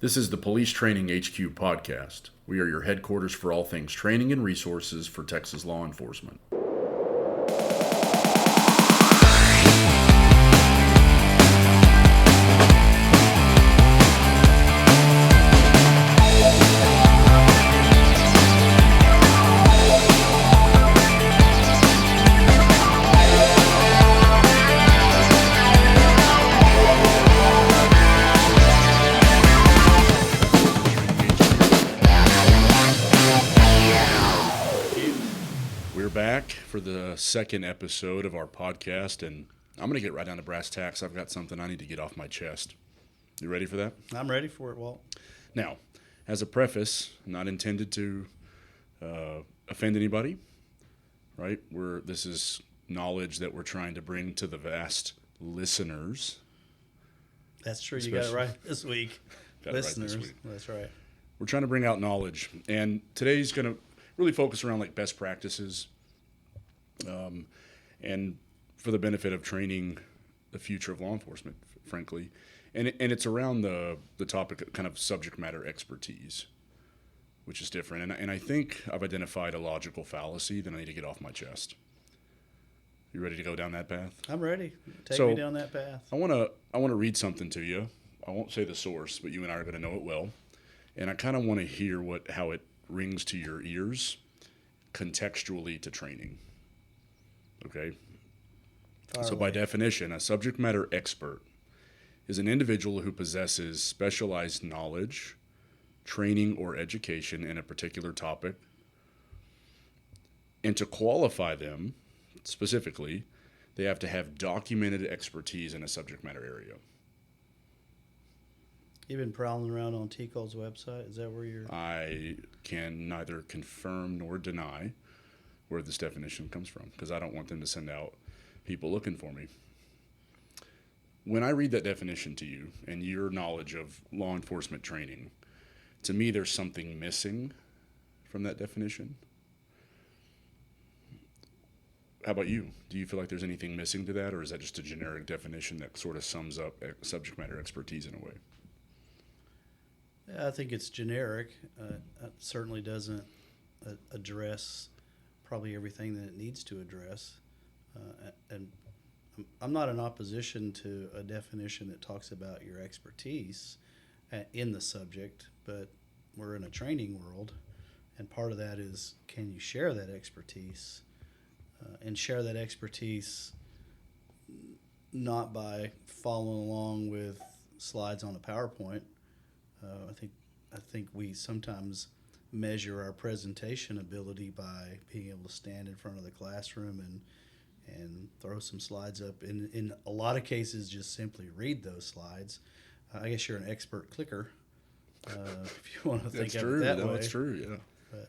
This is the Police Training HQ podcast. We are your headquarters for all things training and resources for Texas law enforcement. Back for the second episode of our podcast, and I'm going to get right down to brass tacks. I've got something I need to get off my chest. You ready for that? I'm ready for it, Walt. Now, as a preface, not intended to offend anybody, right? This is knowledge that we're trying to bring to the vast listeners. That's true. You got it right this week. Listeners, right this week. That's right. We're trying to bring out knowledge, and today's going to really focus around like best practices. And for the benefit of training the future of law enforcement, frankly. And it's around the topic of kind of subject matter expertise, which is different. And I think I've identified a logical fallacy that I need to get off my chest. You ready to go down that path? I'm ready. Take me down that path. I want to read something to you. I won't say the source, but you and I are going to know it well. And I kind of want to hear how it rings to your ears contextually to training. Okay? So by definition, a subject matter expert is an individual who possesses specialized knowledge, training, or education in a particular topic. And to qualify them, specifically, they have to have documented expertise in a subject matter area. You've been prowling around on TCOL's website? Is that where you're... I can neither confirm nor deny where this definition comes from, because I don't want them to send out people looking for me. When I read that definition to you and your knowledge of law enforcement training, to me there's something missing from that definition. How about you? Do you feel like there's anything missing to that, or is that just a generic definition that sort of sums up subject matter expertise in a way? I think it's generic. It certainly doesn't address probably everything that it needs to address. And I'm not in opposition to a definition that talks about your expertise in the subject, but we're in a training world, and part of that is, can you share that expertise? And share that expertise not by following along with slides on a PowerPoint. I think we sometimes measure our presentation ability by being able to stand in front of the classroom and throw some slides up. In a lot of cases, just simply read those slides. I guess you're an expert clicker, if you want to think of it that way. That's true, yeah.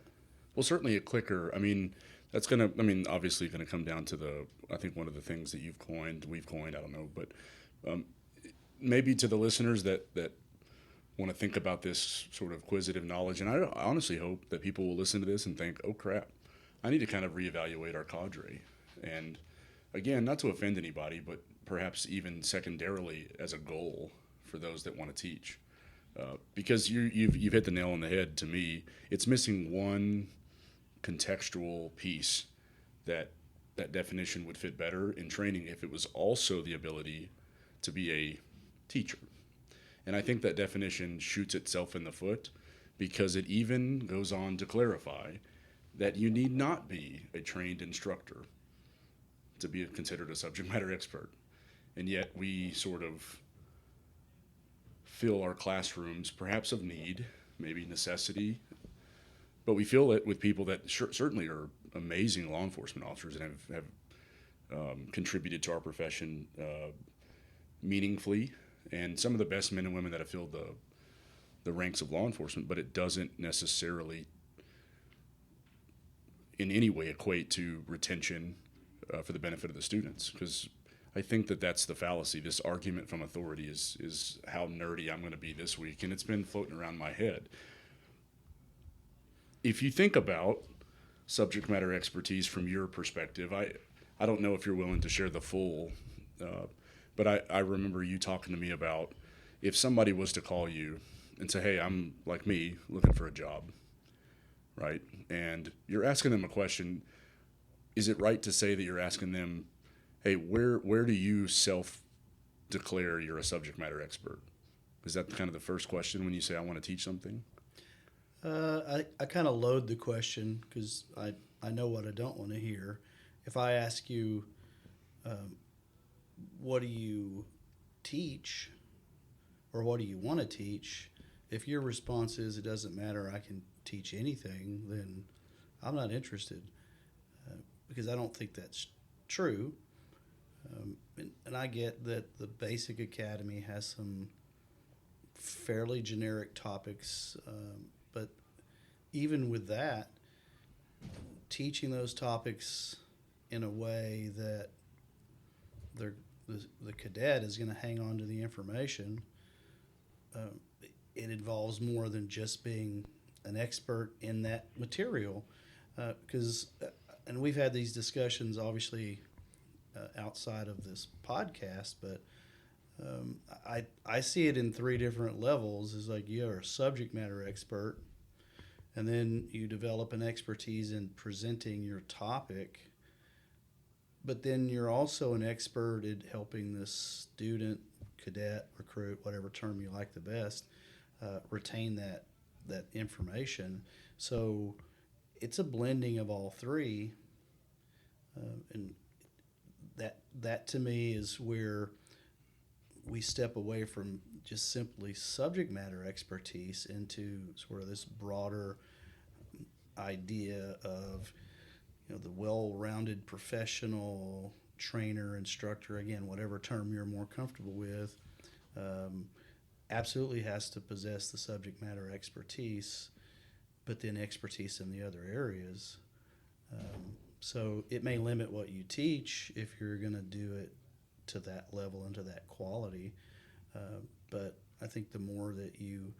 Well, certainly a clicker. I mean, obviously going to come down to I think one of the things that we've coined, I don't know, but maybe to the listeners that want to think about this sort of quizzitive knowledge. And I honestly hope that people will listen to this and think, oh crap, I need to kind of reevaluate our cadre. And again, not to offend anybody, but perhaps even secondarily as a goal for those that want to teach. Because you've hit the nail on the head to me. It's missing one contextual piece that definition would fit better in training if it was also the ability to be a teacher. And I think that definition shoots itself in the foot, because it even goes on to clarify that you need not be a trained instructor to be considered a subject matter expert. And yet we sort of fill our classrooms, perhaps of need, maybe necessity, but we fill it with people that certainly are amazing law enforcement officers and have contributed to our profession meaningfully. And some of the best men and women that have filled the ranks of law enforcement, but it doesn't necessarily in any way equate to retention for the benefit of the students. Because I think that's the fallacy. This argument from authority is how nerdy I'm going to be this week, and it's been floating around my head. If you think about subject matter expertise from your perspective, I don't know if you're willing to share the full but I remember you talking to me about if somebody was to call you and say, hey, I'm like me looking for a job, right? And you're asking them a question. Is it right to say that you're asking them, hey, where do you self declare you're a subject matter expert? Is that kind of the first question when you say I want to teach something? I kind of load the question because I know what I don't want to hear. If I ask you, what do you teach or what do you want to teach? If your response is it doesn't matter, I can teach anything, then I'm not interested because I don't think that's true. And I get that the basic academy has some fairly generic topics, but even with that, teaching those topics in a way that the cadet is going to hang on to the information, it involves more than just being an expert in that material. And we've had these discussions, obviously, outside of this podcast, but I see it in three different levels. It's like you're a subject matter expert, and then you develop an expertise in presenting your topic, but then you're also an expert at helping the student, cadet, recruit, whatever term you like the best, retain that information. So it's a blending of all three, and that to me is where we step away from just simply subject matter expertise into sort of this broader idea of the well-rounded professional trainer, instructor, again, whatever term you're more comfortable with, absolutely has to possess the subject matter expertise, but then expertise in the other areas. So it may limit what you teach if you're going to do it to that level and to that quality. But I think the more that you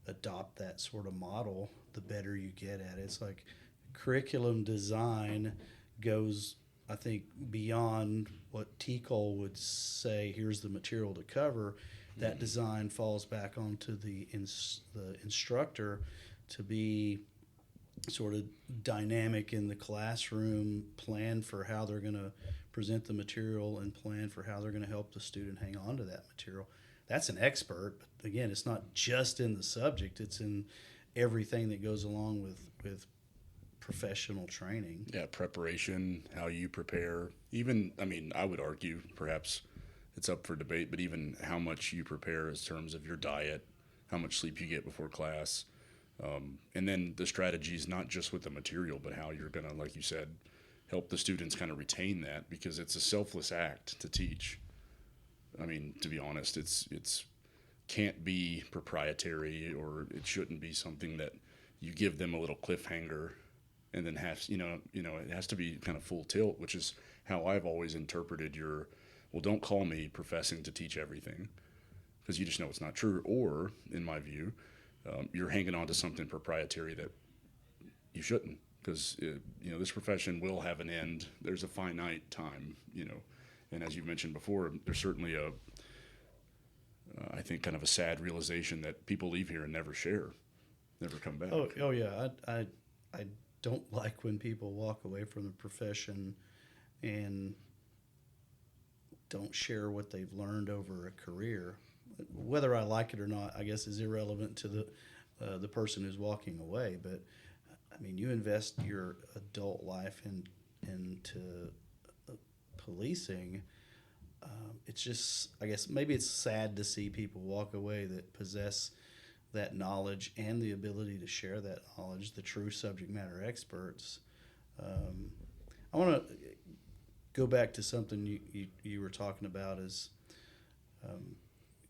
adopt that sort of model, the better you get at it. It's like curriculum design goes, I think, beyond what TCOL would say, here's the material to cover. That design falls back onto the instructor to be sort of dynamic in the classroom, plan for how they're going to present the material, and plan for how they're going to help the student hang on to that material. That's an expert. But again, it's not just in the subject, it's in everything that goes along with professional training. Yeah, preparation, how you prepare. Even, I mean, I would argue, perhaps it's up for debate, but even how much you prepare in terms of your diet, how much sleep you get before class, and then the strategies, not just with the material, but how you're going to, like you said, help the students kind of retain that, because it's a selfless act to teach. I mean, to be honest, it's can't be proprietary, or it shouldn't be something that you give them a little cliffhanger and then has, it has to be kind of full tilt, which is how I've always interpreted your, well, don't call me professing to teach everything, because you just know it's not true. Or, in my view, you're hanging on to something proprietary that you shouldn't, because this profession will have an end. There's a finite time, and as you mentioned before, there's certainly I think kind of a sad realization that people leave here and never come back. Oh yeah, I don't like when people walk away from the profession and don't share what they've learned over a career. Whether I like it or not, I guess, is irrelevant to the person who's walking away. But I mean, you invest your adult life into policing. It's just, I guess, maybe it's sad to see people walk away that possess that knowledge and the ability to share that knowledge, the true subject matter experts. I want to go back to something you were talking about, is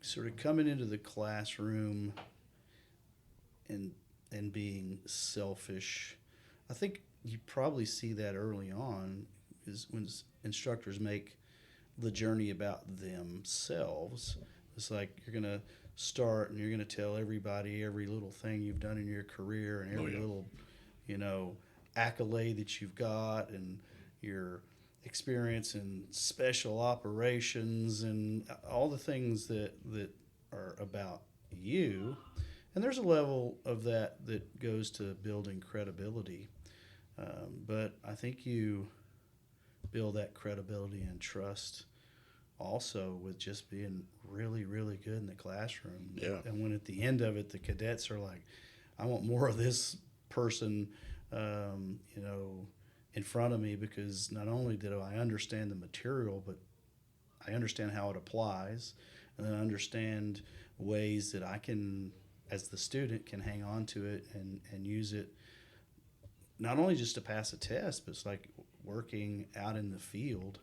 sort of coming into the classroom and being selfish. I think you probably see that early on, is when instructors make the journey about themselves. It's like you're going to start and you're going to tell everybody every little thing you've done in your career and every little, accolade that you've got, and your experience in special operations and all the things that are about you. And there's a level of that goes to building credibility. But I think you build that credibility and trust also with just being really, really good in the classroom. Yeah. And when at the end of it, the cadets are like, I want more of this person, in front of me, because not only did I understand the material, but I understand how it applies, and then I understand ways that I can, as the student, can hang on to it and use it not only just to pass a test, but it's like working out in the field.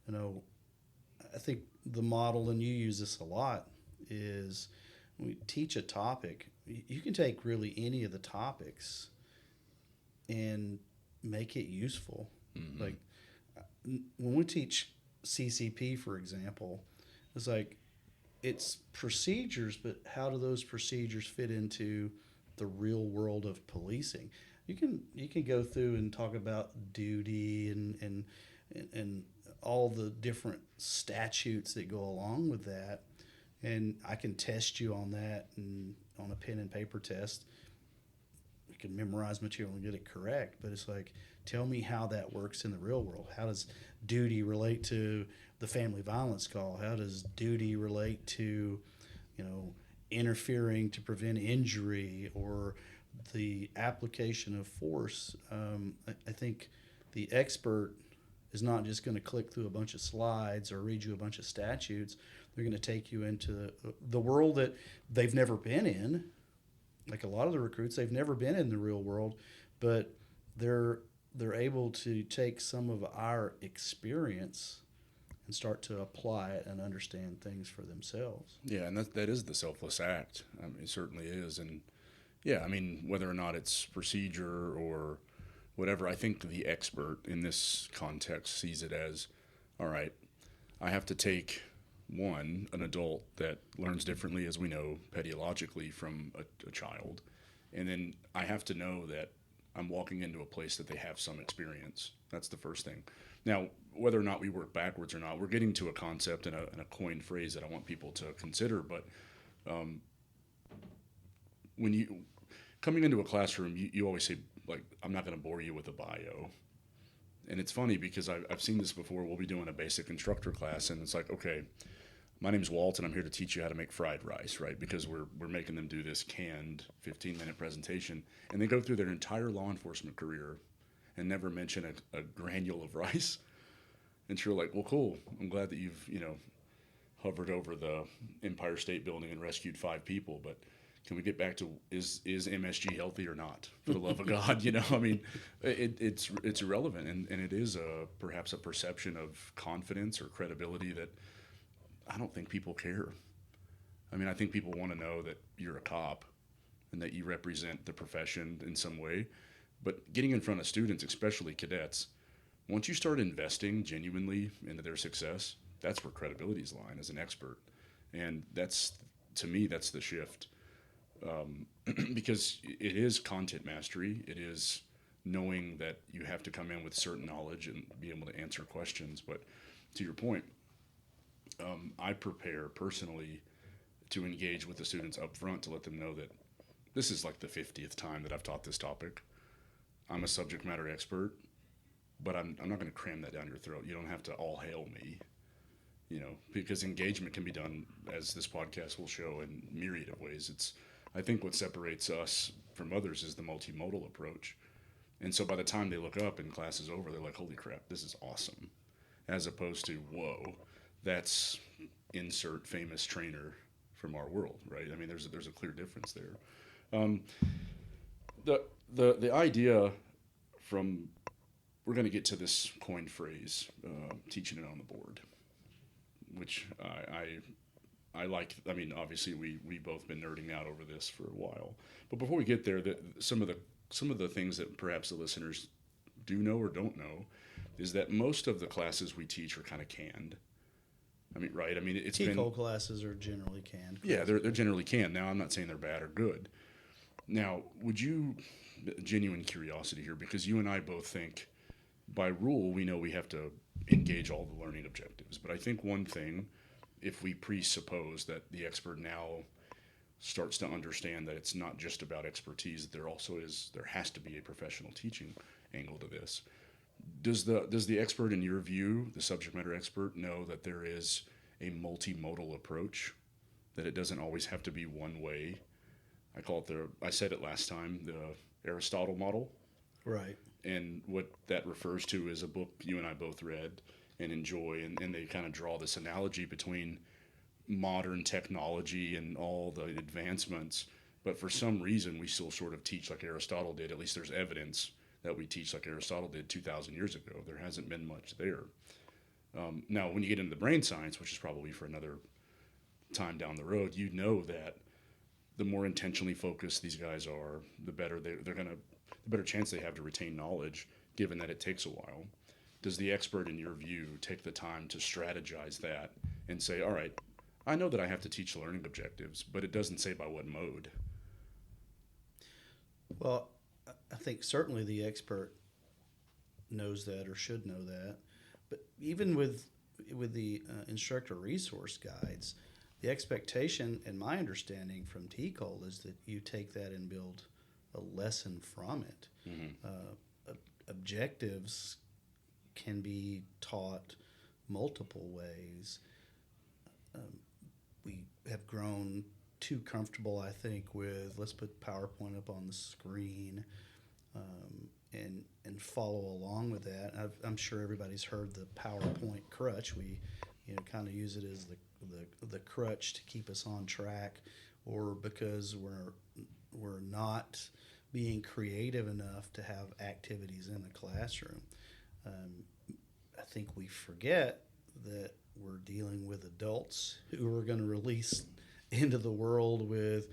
I think the model, and you use this a lot, is when we teach a topic, you can take really any of the topics and make it useful. Mm-hmm. Like when we teach CCP, for example, it's like it's procedures, but how do those procedures fit into the real world of policing? You can go through and talk about duty and all the different statutes that go along with that, and I can test you on that, and on a pen and paper test you can memorize material and get it correct. But it's like, tell me how that works in the real world. How does duty relate to the family violence call? How does duty relate to interfering to prevent injury, or the application of force? I think the expert is not just going to click through a bunch of slides or read you a bunch of statutes. They're going to take you into the world that they've never been in. Like a lot of the recruits, they've never been in the real world, but they're able to take some of our experience and start to apply it and understand things for themselves. Yeah, and that is the selfless act. I mean, it certainly is. And yeah, I mean, whether or not it's procedure or whatever, I think the expert in this context sees it as, all right, I have to take an adult that learns differently, as we know, pedagogically from a child. And then I have to know that I'm walking into a place that they have some experience. That's the first thing. Now, whether or not we work backwards or not, we're getting to a concept and a coined phrase that I want people to consider. But when you coming into a classroom, you always say, like, I'm not going to bore you with a bio. And it's funny because I've seen this before. We'll be doing a basic instructor class, and it's like, okay, my name's Walt, and I'm here to teach you how to make fried rice, right? Because we're making them do this canned 15-minute presentation, and they go through their entire law enforcement career and never mention a granule of rice. And you're like, well, cool. I'm glad that you've hovered over the Empire State Building and rescued 5 people, but can we get back to is MSG healthy or not? For the love of God, I mean, it's irrelevant, and it is perhaps a perception of confidence or credibility that I don't think people care. I mean, I think people want to know that you're a cop and that you represent the profession in some way. But getting in front of students, especially cadets, once you start investing genuinely into their success, that's where credibility's line as an expert. And to me, that's the shift. Because it is content mastery. It is knowing that you have to come in with certain knowledge and be able to answer questions. But to your point, I prepare personally to engage with the students up front to let them know that this is like the 50th time that I've taught this topic. I'm a subject matter expert, but I'm not going to cram that down your throat. You don't have to all hail me, because engagement can be done, as this podcast will show, in myriad of ways. I think what separates us from others is the multimodal approach. And so by the time they look up and class is over, they're like, holy crap, this is awesome. As opposed to, whoa, that's insert famous trainer from our world, right? I mean, there's a clear difference there. The idea we're going to get to this coined phrase, teaching it on the board, which I like. I mean, obviously we both been nerding out over this for a while, but before we get there, some of the things that perhaps the listeners do know or don't know is that most of the classes we teach are kind of canned. I mean, right? I mean, it's TCOL classes are generally canned. Yeah, they're generally canned. Now, I'm not saying they're bad or good. Now, genuine curiosity here, because you and I both think, by rule, we know we have to engage all the learning objectives. But I think one thing, if we presuppose that the expert now starts to understand that it's not just about expertise. There has to be a professional teaching angle to this. Does the expert, in your view, the subject matter expert, know that there is a multimodal approach, that it doesn't always have to be one way? I said it last time, the Aristotle model. Right. And what that refers to is a book you and I both read and enjoy, and they kind of draw this analogy between modern technology and all the advancements, but for some reason we still sort of teach like Aristotle did. At least there's evidence that we teach like Aristotle did 2,000 years ago. There hasn't been much there. Now, when you get into the brain science, which is probably for another time down the road, you know that the more intentionally focused these guys are, the better the better chance they have to retain knowledge, given that it takes a while. Does the expert, in your view, take the time to strategize that and say, all right, I know that I have to teach learning objectives, but it doesn't say by what mode? Well, I think certainly the expert knows that or should know that. But even with the instructor resource guides, the expectation, and my understanding from TCOL, is that you take that and build a lesson from it. Mm-hmm. Objectives can be taught multiple ways. We have grown too comfortable, I think, with let's put PowerPoint up on the screen and follow along with that. I'm sure everybody's heard the PowerPoint crutch. We kind of use it as the crutch to keep us on track, or because we're not being creative enough to have activities in the classroom. I think we forget that we're dealing with adults who are going to release into the world with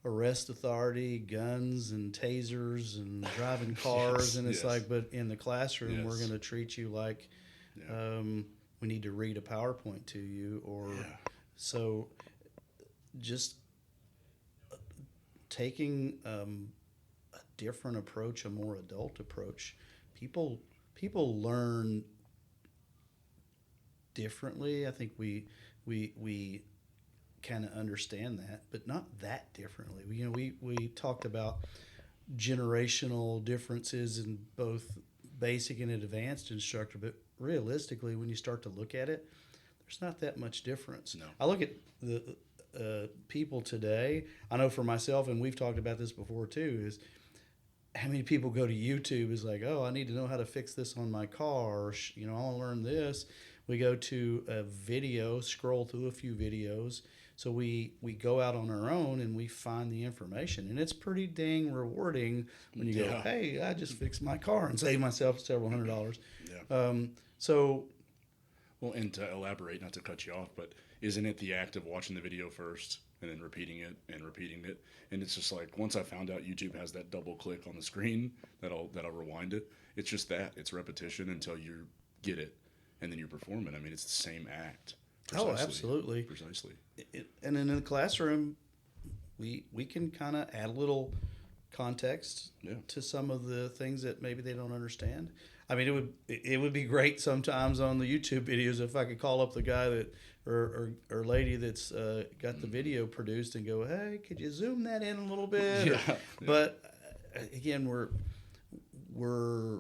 arrest authority, guns and tasers and driving cars. And it's like, but in the classroom, we're going to treat you like we need to read a PowerPoint to you. So just taking a different approach, a more adult approach. People learn differently. I think we kind of understand that, but not that differently. We talked about generational differences in both basic and advanced instructor, but realistically, when you start to look at it, there's not that much difference. No. I look at the people today. I know for myself, and we've talked about this before too, is how many people go to YouTube is like, oh, I need to know how to fix this on my car. Or, I want to learn this. We go to a video, scroll through a few videos. So we go out on our own and we find the information. And it's pretty dang rewarding when you go, hey, I just fixed my car and saved myself several $100s. Well, and to elaborate, not to cut you off, but isn't it the act of watching the video first and then repeating it? And it's just like, once I found out YouTube has that double click on the screen that'll rewind it, it's just that. It's repetition until you get it, and then you perform it. I mean, it's the same act. Oh, absolutely. Precisely. And then in the classroom, we can kind of add a little context to some of the things that maybe they don't understand. I mean, it would be great sometimes on the YouTube videos if I could call up the guy that or lady that's got the video produced and go, hey, could you zoom that in a little bit? But again, we're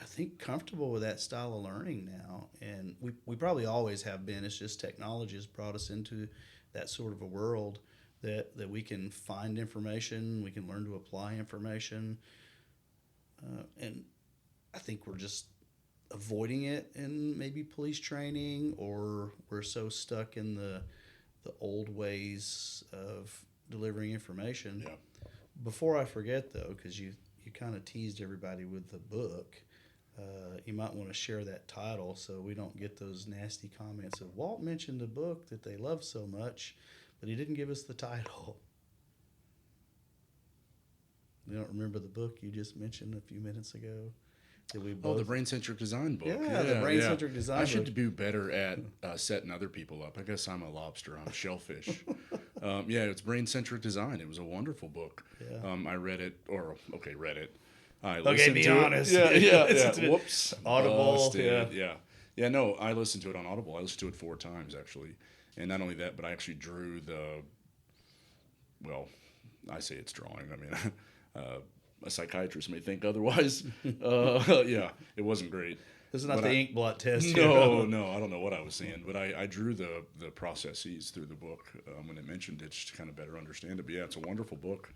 I think comfortable with that style of learning now, and we probably always have been. It's just technology has brought us into that sort of a world that we can find information, we can learn to apply information, and I think we're just avoiding it in maybe police training, or we're so stuck in the old ways of delivering information. Yeah. Before I forget, though, because you kind of teased everybody with the book, you might want to share that title so we don't get those nasty comments of Walt mentioned a book that they love so much, but he didn't give us the title. You don't remember the book you just mentioned a few minutes ago? The brain-centric design book. Yeah, the brain-centric design book. I should do better at setting other people up. I guess I'm a lobster. I'm a shellfish. It's brain-centric design. It was a wonderful book. Yeah. I read it. I okay, listened be to honest. It. Yeah. Whoops. Audible. Yeah, no, I listened to it on Audible. I listened to it 4 times, actually. And not only that, but I actually drew well, I say it's drawing. I mean, a psychiatrist may think otherwise. Yeah, it wasn't great. This is not But the ink blot test. No, no, I don't know what I was saying, but I drew the processes through the book when it mentioned it, just to kind of better understand it. But yeah, it's a wonderful book.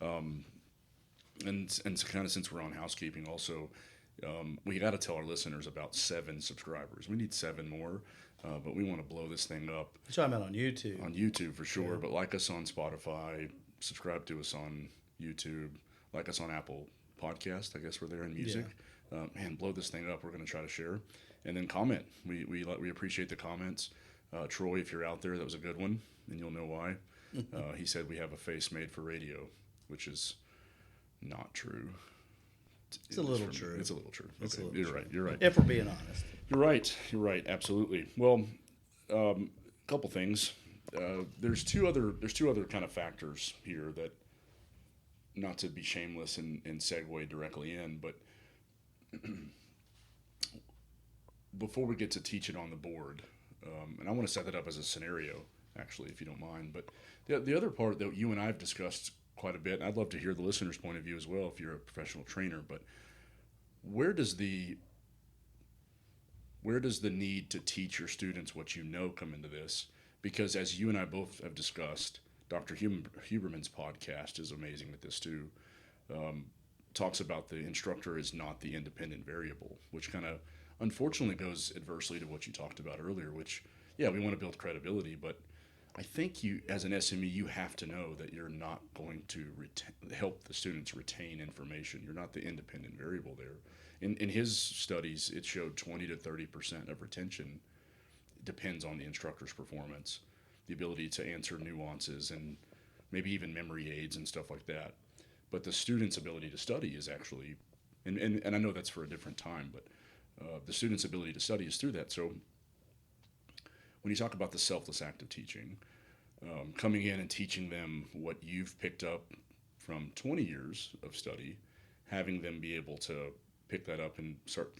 And so kind of since we're on housekeeping, also, we got to tell our listeners about 7 subscribers. We need 7 more, but we want to blow this thing up. You're talking about on YouTube. On YouTube for sure, but like us on Spotify, subscribe to us on YouTube, like us on Apple Podcast. I guess we're there in music. Man, blow this thing up. We're going to try to share, and then comment. We appreciate the comments. Troy, if you're out there, that was a good one, and you'll know why. He said we have a face made for radio, which is not true. It's a little true. It's a little true. It's Okay, a little you're true. right. You're right. If we're being honest. You're right. You're right. Absolutely. Well, a couple things. There's two other kind of factors here that, not to be shameless and segue directly in, but before we get to teach it on the board, and I want to set that up as a scenario, actually, if you don't mind. But the other part that you and I have discussed quite a bit, and I'd love to hear the listener's point of view as well if you're a professional trainer, but where does the need to teach your students what you know come into this? Because as you and I both have discussed, Dr. Huberman's podcast is amazing with this too. Talks about the instructor is not the independent variable, which kind of unfortunately goes adversely to what you talked about earlier, which, yeah, we want to build credibility, but I think you, as an SME, you have to know that you're not going to help the students retain information. You're not the independent variable there. In his studies, it showed 20 to 30% of retention depends on the instructor's performance, the ability to answer nuances and maybe even memory aids and stuff like that. But the student's ability to study is actually, and I know that's for a different time, but the student's ability to study is through that. So when you talk about the selfless act of teaching, coming in and teaching them what you've picked up from 20 years of study, having them be able to pick that up and start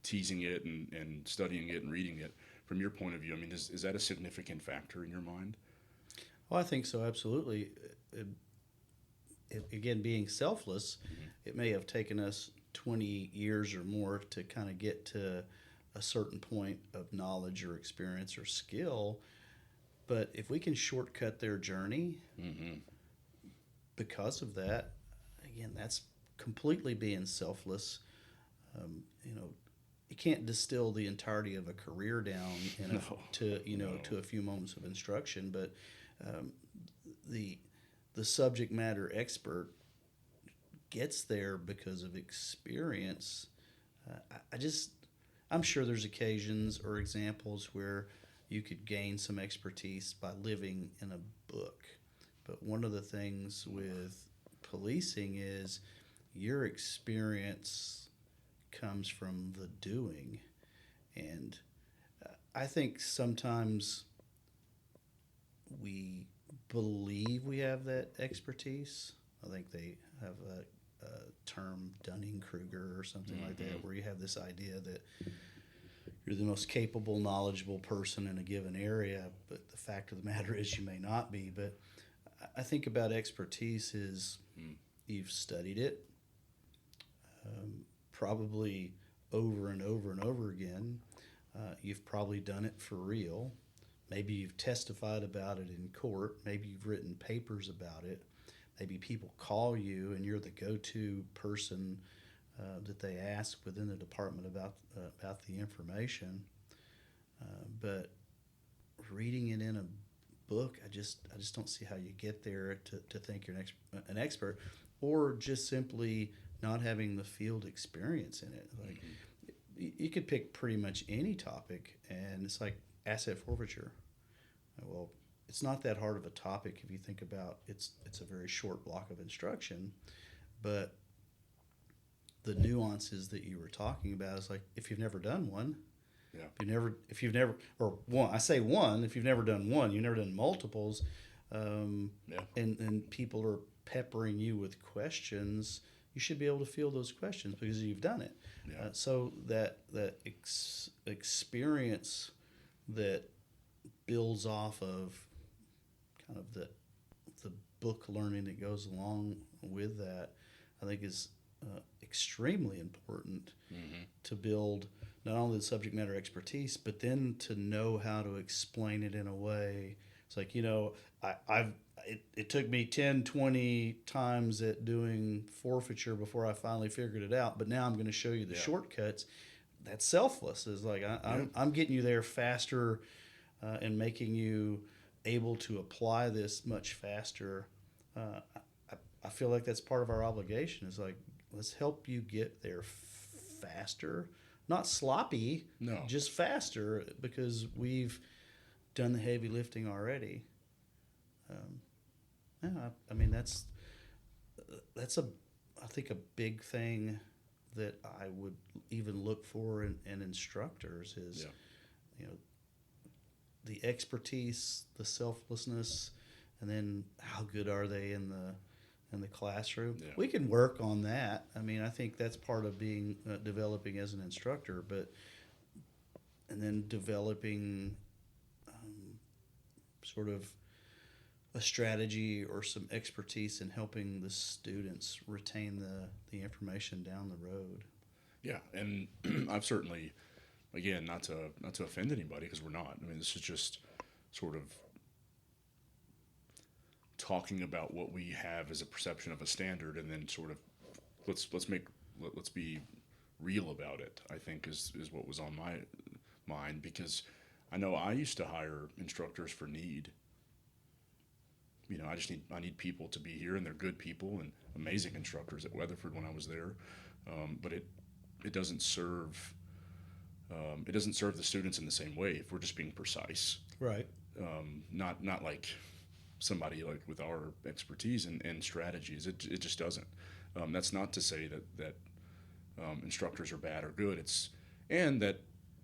teasing it and studying it and reading it, from your point of view, I mean, is that a significant factor in your mind? Well, I think so, absolutely. Again, being selfless, it may have taken us 20 years or more to kind of get to a certain point of knowledge or experience or skill. But if we can shortcut their journey because of that, again, that's completely being selfless. You can't distill the entirety of a career down to a few moments of instruction, but the subject matter expert gets there because of experience. I'm sure there's occasions or examples where you could gain some expertise by living in a book. But one of the things with policing is your experience comes from the doing. And I think sometimes we believe we have that expertise. I think they have a term, Dunning-Kruger or something like that, where you have this idea that you're the most capable, knowledgeable person in a given area, but the fact of the matter is you may not be. But I think about expertise is you've studied it probably over and over and over again. You've probably done it for real. Maybe you've testified about it in court. Maybe you've written papers about it. Maybe people call you and you're the go-to person that they ask within the department about the information. But reading it in a book, I just don't see how you get there to think you're an expert, or just simply not having the field experience in it. Like you could pick pretty much any topic, and it's like asset forfeiture. Well, it's not that hard of a topic if you think about it's a very short block of instruction, but the nuances that you were talking about is like if you've never done one, if you've never done one, you've never done multiples, and people are peppering you with questions, you should be able to field those questions because you've done it. So that experience that builds off of kind of the book learning that goes along with that, I think is extremely important to build not only the subject matter expertise, but then to know how to explain it in a way. It's like, it took me 10, 20 times at doing forfeiture before I finally figured it out, but now I'm going to show you the shortcuts. That's selfless. Is like I'm getting you there faster and making you able to apply this much faster. I feel like that's part of our obligation. Is like, let's help you get there faster, not sloppy, just faster, because we've done the heavy lifting already. I mean that's I think a big thing that I would even look for in instructors is, the expertise, the selflessness, and then how good are they in the classroom. Yeah. We can work on that. I mean, I think that's part of being developing as an instructor, and then developing sort of a strategy or some expertise in helping the students retain the information down the road. Yeah, and I've certainly, again, not to offend anybody, because we're not. I mean, this is just sort of talking about what we have as a perception of a standard, and then sort of let's be real about it, I think is what was on my mind, because I know I used to hire instructors for need. I need people to be here, and they're good people and amazing instructors at Weatherford when I was there, but it doesn't serve the students in the same way if we're just being precise. Right. Not like somebody like with our expertise and strategies. It just doesn't. That's not to say that instructors are bad or good. And that,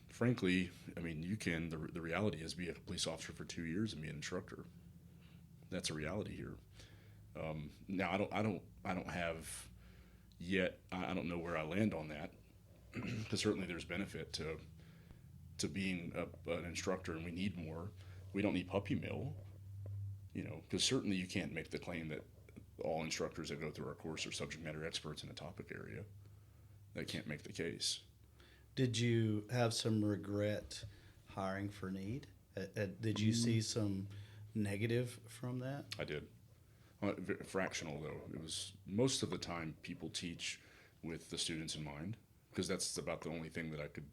frankly, I mean, you can. The reality is, be a police officer for 2 years and be an instructor. That's a reality here. Now I don't have yet. I don't know where I land on that, because certainly there's benefit to being an instructor, and we need more. We don't need puppy mill, because certainly you can't make the claim that all instructors that go through our course are subject matter experts in a topic area. That can't make the case. Did you have some regret hiring for need? Did you see some negative from that? I did. Fractional, though. It was most of the time people teach with the students in mind, because that's about the only thing that I could.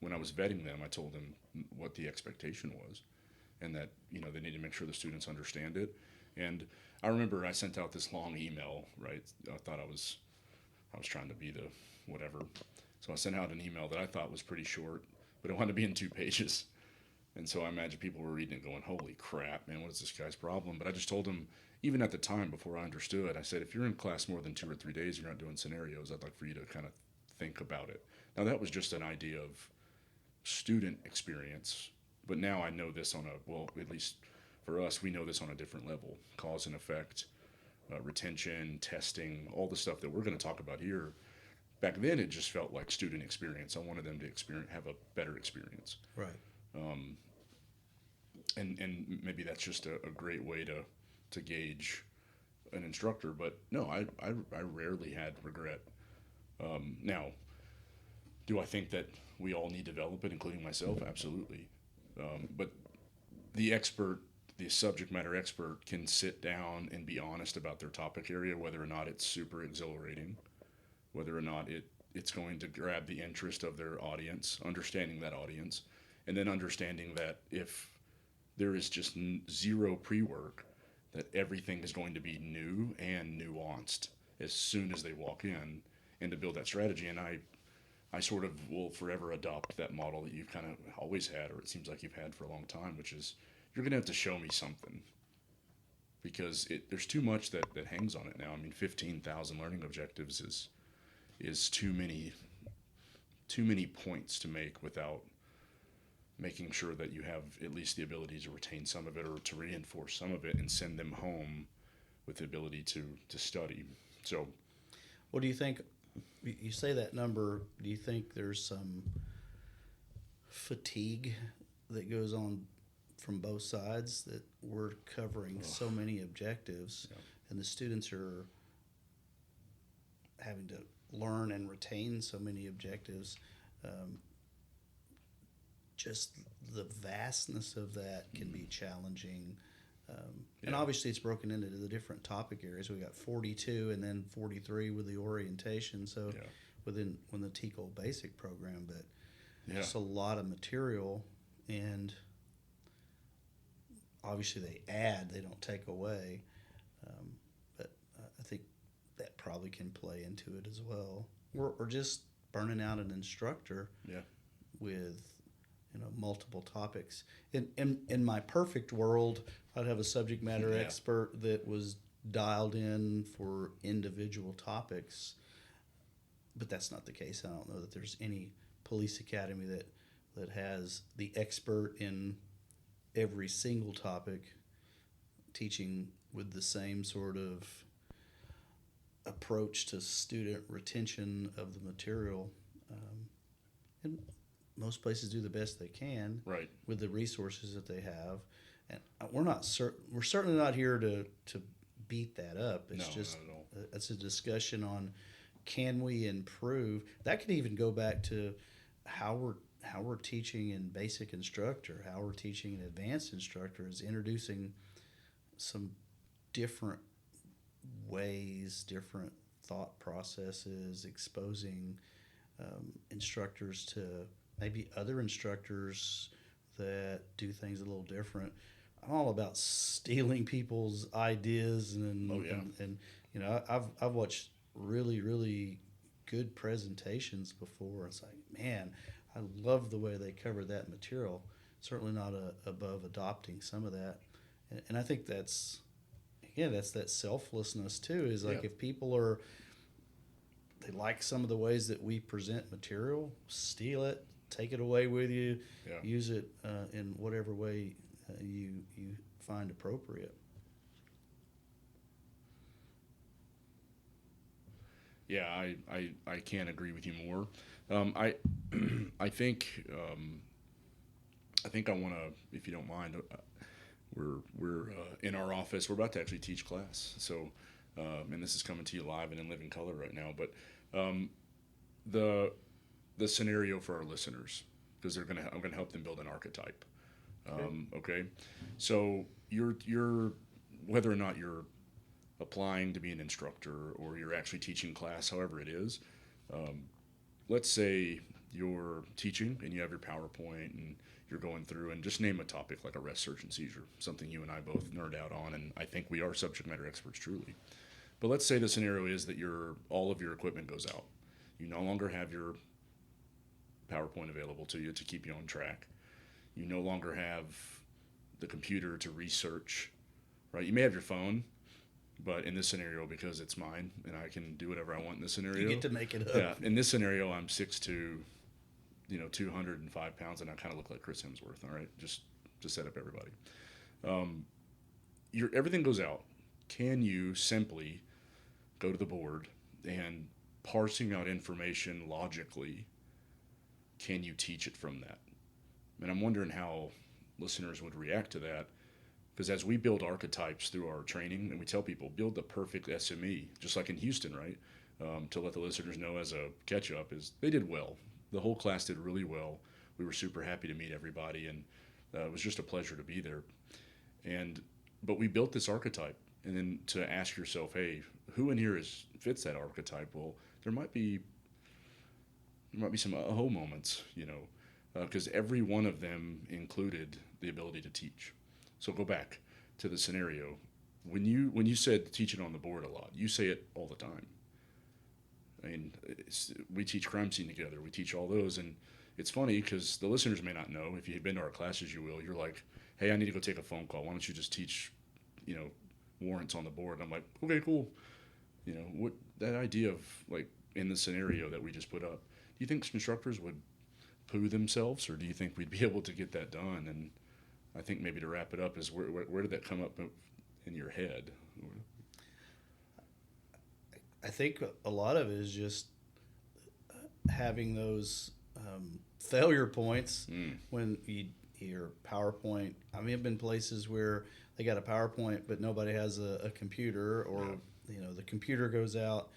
When I was vetting them, I told them what the expectation was, and that they need to make sure the students understand it. And I remember I sent out this long email. Right, I thought I was trying to be the whatever. So I sent out an email that I thought was pretty short, but it wanted to be in 2 pages. And so I imagine people were reading it going, holy crap, man, what is this guy's problem? But I just told them, even at the time, before I understood, I said, if you're in class more than 2 or 3 days, you're not doing scenarios, I'd like for you to kind of think about it. Now, that was just an idea of student experience, but now I know this at least for us, we know this on a different level. Cause and effect, retention, testing, all the stuff that we're going to talk about here. Back then, it just felt like student experience. I wanted them to have a better experience. Right. And maybe that's just a great way to gauge an instructor, but no, I rarely had regret. Now, do I think that we all need development, including myself? Absolutely. But the subject matter expert can sit down and be honest about their topic area, whether or not it's super exhilarating, whether or not it's going to grab the interest of their audience, understanding that audience, and then understanding that if there is just zero pre-work, that everything is going to be new and nuanced as soon as they walk in, and to build that strategy. And I sort of will forever adopt that model that you've kind of always had, or it seems like you've had for a long time, which is you're going to have to show me something, because there's too much that hangs on it now. I mean, 15,000 learning objectives is too many points to make without making sure that you have at least the ability to retain some of it, or to reinforce some of it and send them home with the ability to study. So, what do you think? You say that number. Do you think there's some fatigue that goes on from both sides that we're covering so many objectives, and the students are having to learn and retain so many objectives. Just the vastness of that can be challenging. And obviously it's broken into the different topic areas. We got 42 and then 43 with the orientation. So within the TECOL basic program, but it's a lot of material, and obviously they add, they don't take away. But I think that probably can play into it as well. Or just burning out an instructor with multiple topics. In my perfect world, I'd have a subject matter expert that was dialed in for individual topics, but that's not the case. I don't know that there's any police academy that has the expert in every single topic teaching with the same sort of approach to student retention of the material. And most places do the best they can with the resources that they have, and we're certainly not here to beat that up. It's just it's a discussion on, can we improve? That could even go back to how we're teaching in basic instructor, how we're teaching in advanced instructor, is introducing some different ways, different thought processes, exposing instructors to maybe other instructors that do things a little different. I'm all about stealing people's ideas, and I've watched really, really good presentations before. It's like, man, I love the way they cover that material. Certainly not above adopting some of that, and I think that's that selflessness too. Is like, if people they like some of the ways that we present material, steal it, take it away with you, use it in whatever way you find appropriate. Yeah, I can't agree with you more. I think I want to, if you don't mind, we're in our office. We're about to actually teach class. So, and this is coming to you live and in living color right now. But the scenario for our listeners, because I'm gonna help them build an archetype. Okay, so you're whether or not you're applying to be an instructor or you're actually teaching class, however it is, let's say you're teaching and you have your PowerPoint and you're going through, and just name a topic like arrest, search, and seizure, something you and I both nerd out on, and I think we are subject matter experts truly. But let's say the scenario is that all of your equipment goes out. You no longer have your PowerPoint available to you to keep you on track. You no longer have the computer to research, right? You may have your phone, but in this scenario, because it's mine and I can do whatever I want in this scenario. You get to make it up. Yeah. In this scenario, I'm 6'2", 205 pounds, and I kind of look like Chris Hemsworth. All right, just to set up everybody. Everything goes out. Can you simply go to the board and parsing out information logically? Can you teach it from that? And I'm wondering how listeners would react to that, because as we build archetypes through our training, and we tell people, build the perfect SME, just like in Houston, right? To let the listeners know as a catch-up is they did well. The whole class did really well. We were super happy to meet everybody, and it was just a pleasure to be there. But we built this archetype, and then to ask yourself, hey, who in here fits that archetype? Well, there might be some oh moments, because every one of them included the ability to teach. So go back to the scenario. When you said teach it on the board a lot, you say it all the time. I mean, we teach crime scene together. We teach all those, and it's funny because the listeners may not know. If you've been to our classes, you will. You're like, hey, I need to go take a phone call. Why don't you just teach, warrants on the board? And I'm like, okay, cool. What that idea of like in the scenario that we just put up. Do you think instructors would poo themselves, or do you think we'd be able to get that done? And I think maybe to wrap it up is where did that come up in your head? I think a lot of it is just having those failure points when you Your PowerPoint. I mean, I've been places where they got a PowerPoint, but nobody has a computer, or the computer goes out.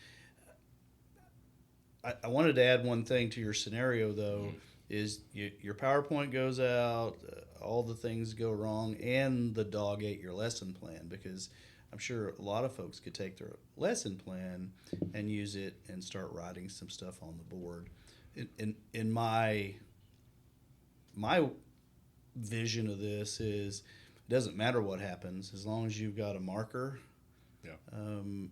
I wanted to add one thing to your scenario, though, is your PowerPoint goes out, all the things go wrong, and the dog ate your lesson plan, because I'm sure a lot of folks could take their lesson plan and use it and start writing some stuff on the board. In my vision of this is, it doesn't matter what happens as long as you've got a marker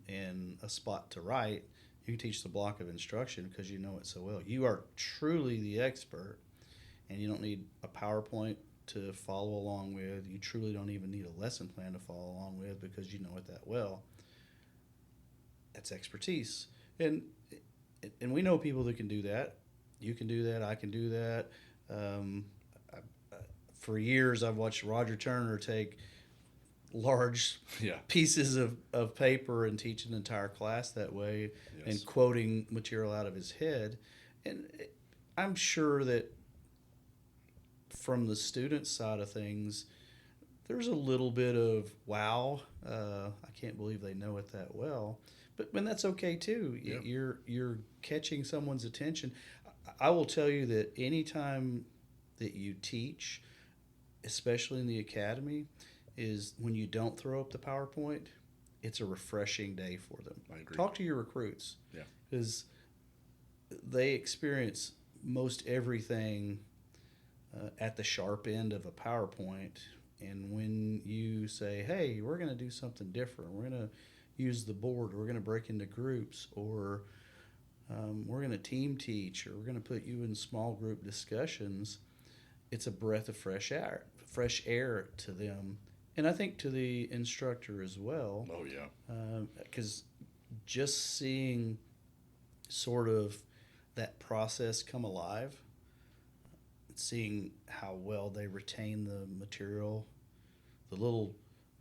and a spot to write. You can teach the block of instruction because you know it so well. You are truly the expert, and you don't need a PowerPoint to follow along with. You truly don't even need a lesson plan to follow along with because you know it that well. That's expertise. And we know people that can do that. You can do that. I can do that. For years, I've watched Roger Turner take large pieces of paper and teach an entire class that way, and quoting material out of his head. And I'm sure that from the student side of things, there's a little bit of, wow, I can't believe they know it that well. But that's okay too. Yep. You're catching someone's attention. I will tell you that anytime that you teach, especially in the academy, is when you don't throw up the PowerPoint, it's a refreshing day for them. I agree. Talk to your recruits. Yeah. Because they experience most everything at the sharp end of a PowerPoint. And when you say, hey, we're going to do something different, we're going to use the board, we're going to break into groups, or we're going to team teach, or we're going to put you in small group discussions, it's a breath of fresh air to them. And I think to the instructor as well. Oh, yeah. Because just seeing sort of that process come alive, seeing how well they retain the material, the little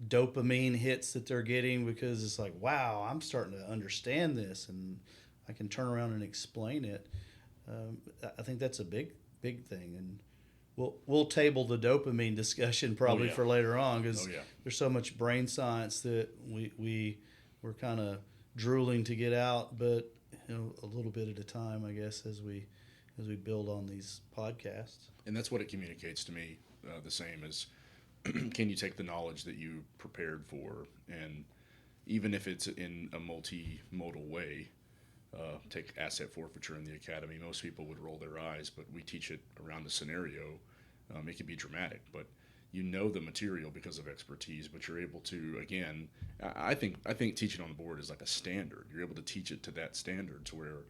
dopamine hits that they're getting, because it's like, wow, I'm starting to understand this and I can turn around and explain it. I think that's a big thing. And we'll table the dopamine discussion probably for later on, because there's so much brain science that we're kind of drooling to get out, but a little bit at a time, I guess, as we build on these podcasts. And that's what it communicates to me, the same as, can you take the knowledge that you prepared for, and even if it's in a multimodal way, take asset forfeiture in the academy, most people would roll their eyes, but we teach it around the scenario. It can be dramatic, but you know the material because of expertise, but you're able to, again, I think teaching on the board is like a standard. You're able to teach it to that standard, to where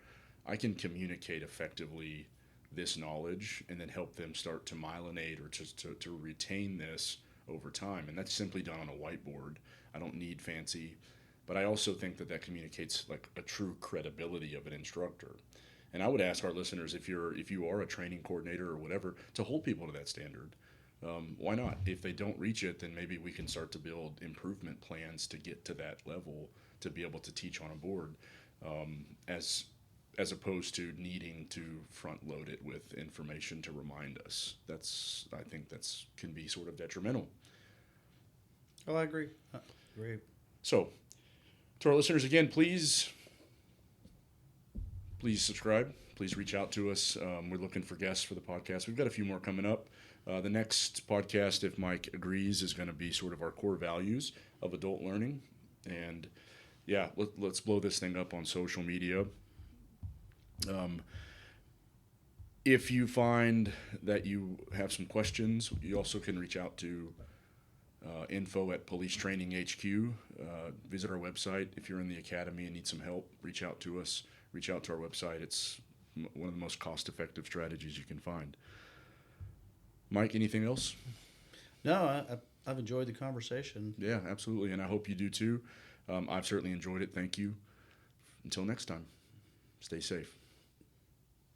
I can communicate effectively this knowledge and then help them start to myelinate, or just to retain this over time. And that's simply done on a whiteboard. I don't need fancy, but I also think that communicates like a true credibility of an instructor. And I would ask our listeners, if you are a training coordinator or whatever, to hold people to that standard. Why not? If they don't reach it, then maybe we can start to build improvement plans to get to that level, to be able to teach on a board, as opposed to needing to front load it with information to remind us. I think that's can be sort of detrimental. Oh, I agree. Great. So, to our listeners, again, please subscribe. Please reach out to us. We're looking for guests for the podcast. We've got a few more coming up. The next podcast, if Mike agrees, is going to be sort of our core values of adult learning. And yeah, let's blow this thing up on social media. If you find that you have some questions, you also can reach out to info@PoliceTrainingHQ. Visit our website. If you're in the academy and need some help, reach out to us. Reach out to our website. It's one of the most cost-effective strategies you can find. Mike, anything else? No, I've enjoyed the conversation. Yeah, absolutely, and I hope you do too. I've certainly enjoyed it. Thank you. Until next time, stay safe.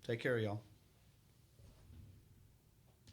Take care, y'all.